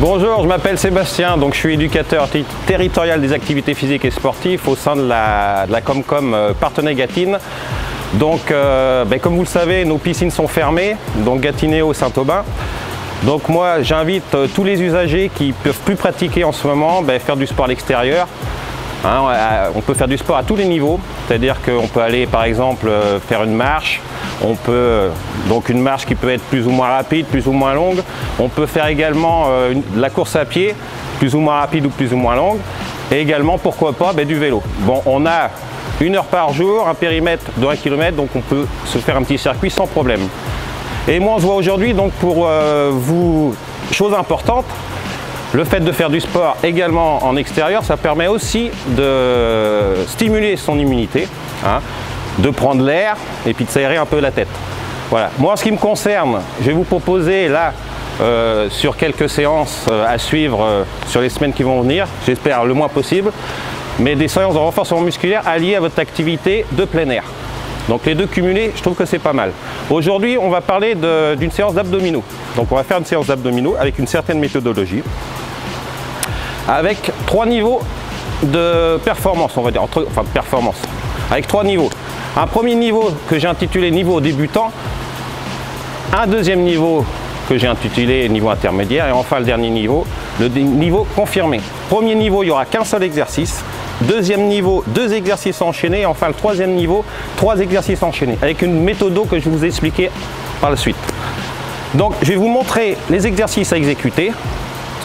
Bonjour, je m'appelle Sébastien, donc je suis éducateur territorial des activités physiques et sportives au sein de la Comcom Parthenay-Gâtine. Donc, comme vous le savez, nos piscines sont fermées, donc Gatinéo, Saint-Aubin. Donc moi, j'invite tous les usagers qui ne peuvent plus pratiquer en ce moment, faire du sport à l'extérieur. On peut faire du sport à tous les niveaux, c'est-à-dire qu'on peut aller par exemple faire une marche, donc une marche qui peut être plus ou moins rapide, plus ou moins longue. On peut faire également la course à pied, plus ou moins rapide ou plus ou moins longue, et également pourquoi pas du vélo. Bon, on a 1 heure par jour, un périmètre de 1 km, donc on peut se faire un petit circuit sans problème. Et moi on se voit aujourd'hui donc pour vous, chose importante, le fait de faire du sport également en extérieur, ça permet aussi de stimuler son immunité, de prendre l'air et puis de s'aérer un peu la tête. Voilà. Moi, en ce qui me concerne, je vais vous proposer là, sur quelques séances à suivre sur les semaines qui vont venir, j'espère le moins possible, mais des séances de renforcement musculaire alliées à votre activité de plein air. Donc les deux cumulés, je trouve que c'est pas mal. Aujourd'hui, on va parler d'une séance d'abdominaux. Donc on va faire une séance d'abdominaux avec une certaine méthodologie, avec 3 niveaux de performance, on va dire, performance, avec 3 niveaux. Un premier niveau que j'ai intitulé niveau débutant, un deuxième niveau que j'ai intitulé niveau intermédiaire, et enfin le dernier niveau, le niveau confirmé. Premier niveau, il n'y aura qu'un seul exercice. Deuxième niveau, 2 exercices enchaînés. Et enfin, le troisième niveau, 3 exercices enchaînés, avec une méthode que je vais vous expliquer par la suite. Donc, je vais vous montrer les exercices à exécuter,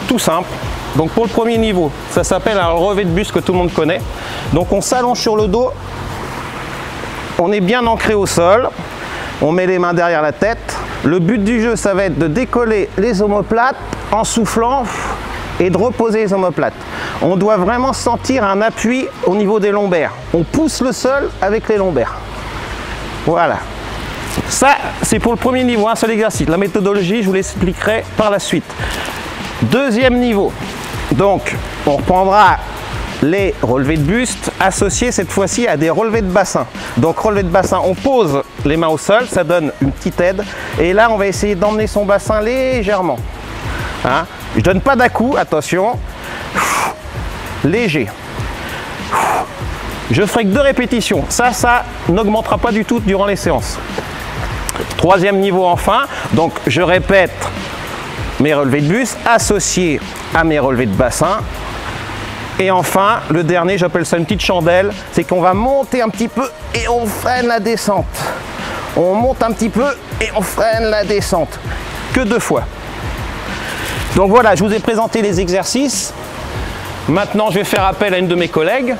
tout simple. Donc, pour le premier niveau, ça s'appelle un relevé de buste que tout le monde connaît. Donc, on s'allonge sur le dos, on est bien ancré au sol, on met les mains derrière la tête. Le but du jeu, ça va être de décoller les omoplates en soufflant et de reposer les omoplates. On doit vraiment sentir un appui au niveau des lombaires. On pousse le sol avec les lombaires. Voilà. Ça, c'est pour le premier niveau, un seul exercice. La méthodologie, je vous l'expliquerai par la suite. Deuxième niveau. Donc, on reprendra les relevés de buste associés cette fois-ci à des relevés de bassin. Donc, relevé de bassin, on pose les mains au sol, ça donne une petite aide. Et là, on va essayer d'emmener son bassin légèrement. Je ne donne pas d'à-coup, attention. Léger. Je ferai que 2 répétitions. Ça n'augmentera pas du tout durant les séances. Troisième niveau enfin. Donc je répète mes relevés de buste associés à mes relevés de bassin. Et enfin, le dernier, j'appelle ça une petite chandelle, c'est qu'on va monter un petit peu et on freine la descente. On monte un petit peu et on freine la descente. Que 2 fois. Donc voilà, je vous ai présenté les exercices. Maintenant, je vais faire appel à une de mes collègues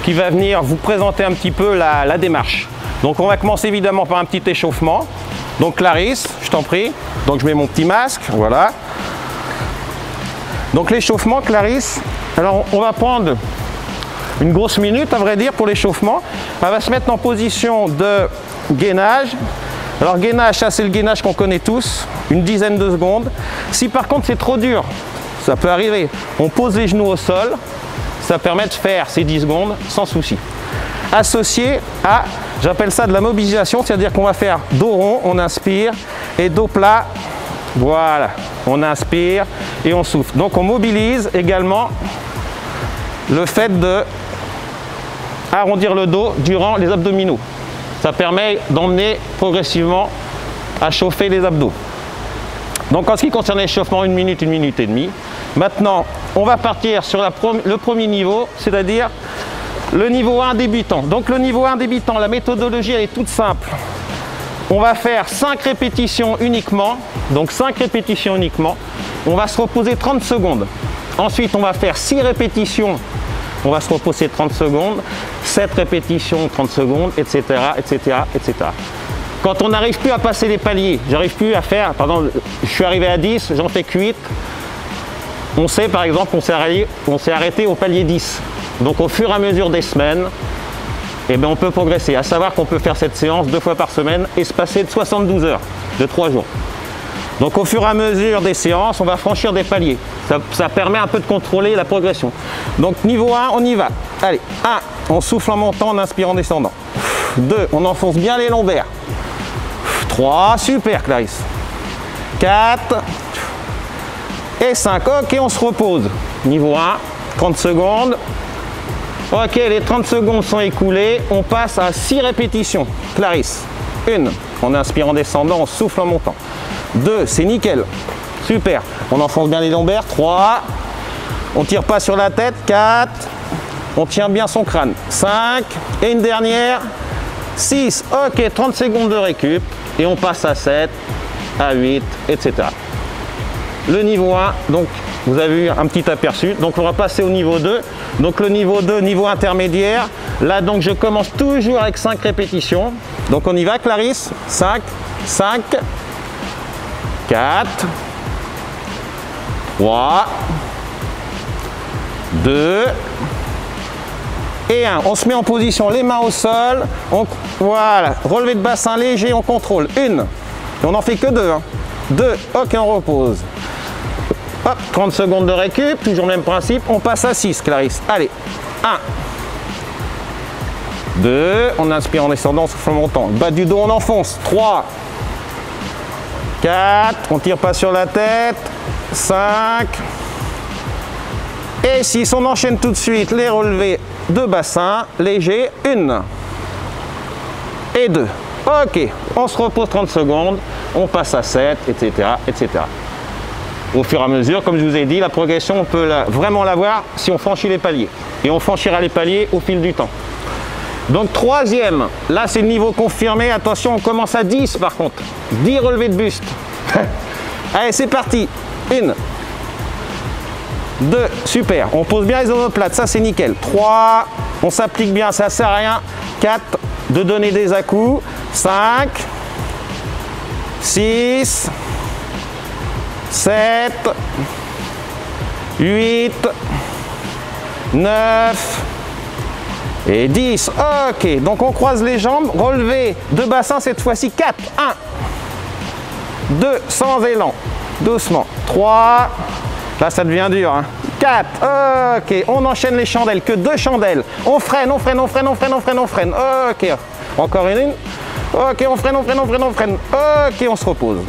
qui va venir vous présenter un petit peu la démarche. Donc on va commencer évidemment par un petit échauffement. Donc Clarisse, je t'en prie. Donc je mets mon petit masque, voilà. Donc l'échauffement, Clarisse, alors on va prendre une grosse minute à vrai dire pour l'échauffement. Elle va se mettre en position de gainage. Alors gainage, ça c'est le gainage qu'on connaît tous, une dizaine de secondes. Si par contre c'est trop dur, ça peut arriver, on pose les genoux au sol, ça permet de faire ces 10 secondes sans souci. Associé à, j'appelle ça de la mobilisation, c'est-à-dire qu'on va faire dos rond, on inspire, et dos plat, voilà, on inspire et on souffle. Donc on mobilise également le fait de arrondir le dos durant les abdominaux. Ça permet d'emmener progressivement à chauffer les abdos. Donc en ce qui concerne l'échauffement, 1 minute, 1 minute et demie. Maintenant, on va partir sur le premier niveau, c'est-à-dire le niveau 1 débutant. Donc le niveau 1 débutant, la méthodologie elle est toute simple. On va faire 5 répétitions uniquement. Donc 5 répétitions uniquement. On va se reposer 30 secondes. Ensuite, on va faire 6 répétitions. On va se reposer 30 secondes, 7 répétitions, 30 secondes, etc., etc., etc. Quand on n'arrive plus à passer les paliers, j'arrive plus à faire, pardon, je suis arrivé à 10, j'en fais que 8. On sait par exemple qu'on s'est arrêté au palier 10. Donc au fur et à mesure des semaines, on peut progresser. À savoir qu'on peut faire cette séance 2 fois par semaine, espacée de 72 heures, de 3 jours. Donc au fur et à mesure des séances, on va franchir des paliers. Ça permet un peu de contrôler la progression. Donc niveau 1, on y va. Allez, 1, on souffle en montant, en inspirant, en descendant. 2, on enfonce bien les lombaires. 3, super Clarisse. 4, et 5. Ok, on se repose. Niveau 1, 30 secondes. Ok, les 30 secondes sont écoulées. On passe à 6 répétitions. Clarisse. 1, on inspire en descendant, on souffle en montant. 2, c'est nickel. Super. On enfonce bien les lombaires. 3, on tire pas sur la tête. 4, on tient bien son crâne. 5, et une dernière. 6, ok, 30 secondes de récup. Et on passe à 7, à 8, etc. Le niveau 1, donc vous avez eu un petit aperçu. Donc on va passer au niveau 2. Donc le niveau 2, niveau intermédiaire. Là donc je commence toujours avec 5 répétitions. Donc on y va Clarisse. 5, 5, 4, 3, 2 et 1. On se met en position, les mains au sol. Voilà, relevé de bassin léger, on contrôle. 1, et on n'en fait que 2. 2, ok, on repose. Hop, 30 secondes de récup, toujours le même principe. On passe à 6, Clarisse. Allez, 1, 2, on inspire en descendant, souffle en montant. Bas du dos, on enfonce. 3, 4, on tire pas sur la tête. 5, et 6, on enchaîne tout de suite les relevés de bassin léger. 1 et 2. Ok, on se repose 30 secondes, on passe à 7, etc., etc. Au fur et à mesure, comme je vous ai dit, la progression, on peut vraiment la voir si on franchit les paliers. Et on franchira les paliers au fil du temps. Donc troisième, là c'est le niveau confirmé. Attention, on commence à 10 par contre. 10 relevés de buste. Allez, c'est parti. 1, 2, super. On pose bien les omoplates, ça c'est nickel. 3, on s'applique bien, ça sert à rien. 4, de donner des à-coups. 5, 6, 7, 8, 9 et 10. Ok, donc on croise les jambes, relevé de bassin cette fois-ci. 4, 1, 2, sans élan, doucement. 3, là ça devient dur, hein. 4, ok, on enchaîne les chandelles, que 2 chandelles. On freine, on freine, on freine, on freine, on freine, on freine. Ok, encore une. Ok, on freine, on freine, on freine, on freine. Ok, on se repose.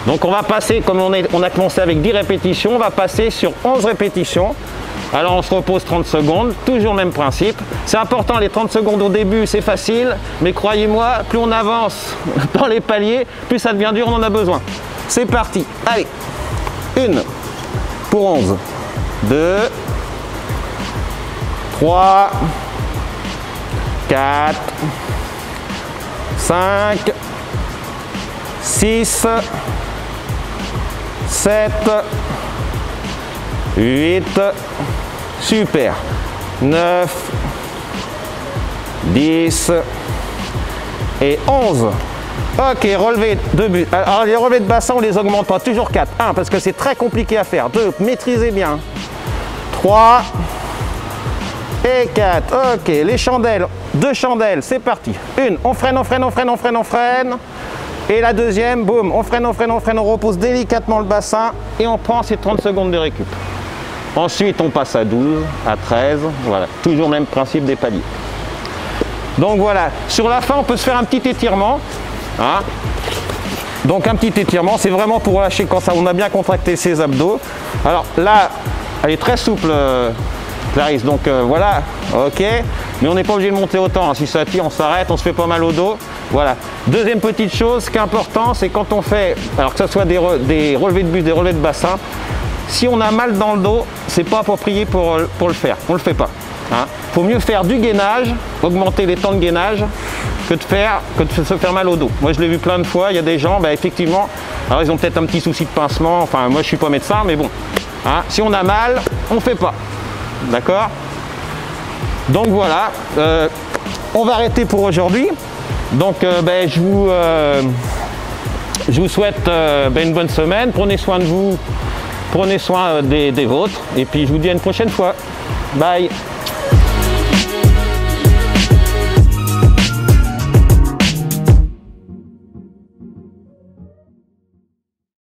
Donc on va passer, comme on a commencé avec 10 répétitions, on va passer sur 11 répétitions. Alors on se repose 30 secondes, toujours le même principe. C'est important, les 30 secondes au début c'est facile, mais croyez-moi, plus on avance dans les paliers, plus ça devient dur, on en a besoin. C'est parti, allez, 1 pour 11, 2, 3, 4, 5, 6, 7, 8, super, 9, 10 et 11. Ok, relevé de but. Alors les relevés de bassin, on les augmente pas, toujours 4. 1, parce que c'est très compliqué à faire. 2, maîtrisez bien. 3 et 4. Ok, les chandelles, 2 chandelles, c'est parti. 1, on freine, on freine, on freine, on freine, on freine. Et la deuxième, boum, on freine, on freine, on freine, on repose délicatement le bassin et on prend ces 30 secondes de récup. Ensuite, on passe à 12, à 13, voilà, toujours le même principe des paliers. Donc voilà, sur la fin, on peut se faire un petit étirement. Hein. Donc un petit étirement, c'est vraiment pour relâcher quand ça, on a bien contracté ses abdos. Alors là, elle est très souple, Clarisse, donc voilà, ok. Mais on n'est pas obligé de monter autant, hein. Si ça tire, on s'arrête, on se fait pas mal au dos. Voilà. Deuxième petite chose, ce qui est important, c'est quand on fait, alors que ce soit des relevés de buste, des relevés de bassin, si on a mal dans le dos, c'est pas approprié pour le faire, on le fait pas. Hein. Faut mieux faire du gainage, augmenter les temps de gainage, que de se faire mal au dos. Moi je l'ai vu plein de fois, il y a des gens, effectivement, alors ils ont peut-être un petit souci de pincement, enfin moi je suis pas médecin, mais bon, hein, si on a mal, on fait pas, d'accord? Donc voilà, on va arrêter pour aujourd'hui. Donc je vous souhaite une bonne semaine, prenez soin de vous, prenez soin des vôtres, et puis je vous dis à une prochaine fois. Bye.